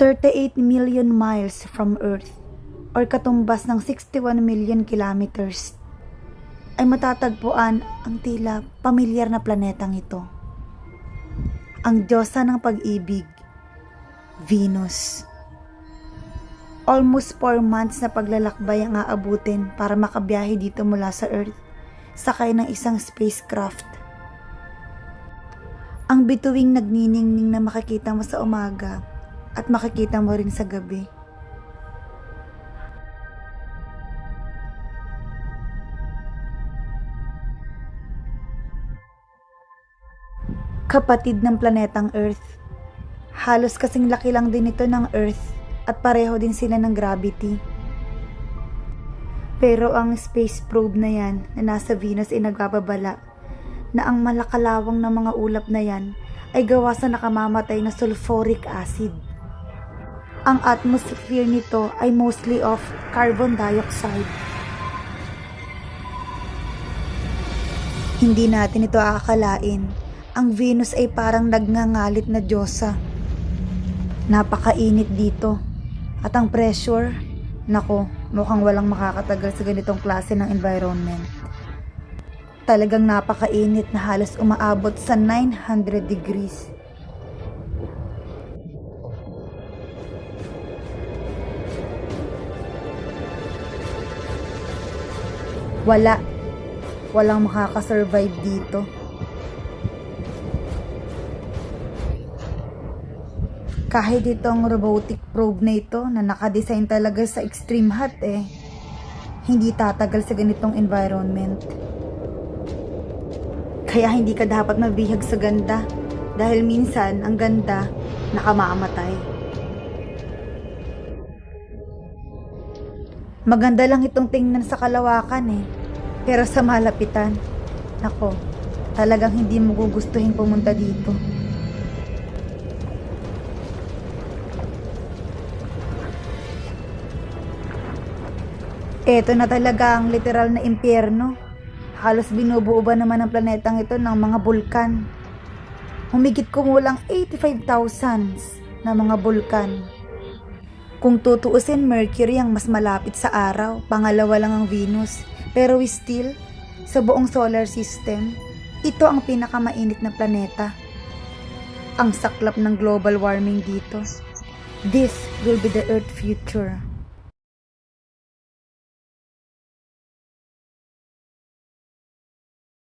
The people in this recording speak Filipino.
38 million miles from Earth or katumbas ng 61 million kilometers ay matatagpuan ang tila pamilyar na planetang ito. Ang diyosa ng pag-ibig, Venus. Almost 4 months na paglalakbay ang aabutin para makabiyahe dito mula sa Earth, sakay ng isang spacecraft. Ang bituing nagniningning na makikita mo sa umaga at makikita mo rin sa gabi. Kapatid ng planetang Earth. Halos kasing laki lang din ito ng Earth at pareho din sila ng gravity. Pero ang space probe na yan na nasa Venus ay nagbababala na ang malakalawang na mga ulap na yan ay gawa sa nakamamatay na sulfuric acid. Ang atmosphere nito ay mostly of carbon dioxide. Hindi natin ito aakalain. Ang Venus ay parang nagngangalit na diyosa. Napakainit dito. At ang pressure, nako, mukhang walang makakatagal sa ganitong klase ng environment. Talagang napakainit na halos umaabot sa 900 degrees. Walang makakasurvive dito. Kahit itong robotic probe na ito na nakadesign talaga sa extreme hot hindi tatagal sa ganitong environment. Kaya hindi ka dapat mabihag sa ganda dahil minsan ang ganda nakamamatay. Maganda lang itong tingnan sa kalawakan pero sa malapitan, nako, talagang hindi mo gugustuhin pumunta dito. Ito na talaga ang literal na impyerno. Halos binubuo ba naman ang planetang ito ng mga bulkan. Humigit kumulang 85,000 na mga bulkan. Kung tutuusin, Mercury ang mas malapit sa araw, pangalawa lang ang Venus. Pero still, sa buong solar system, ito ang pinakamainit na planeta. Ang saklap ng global warming dito. This will be the Earth future.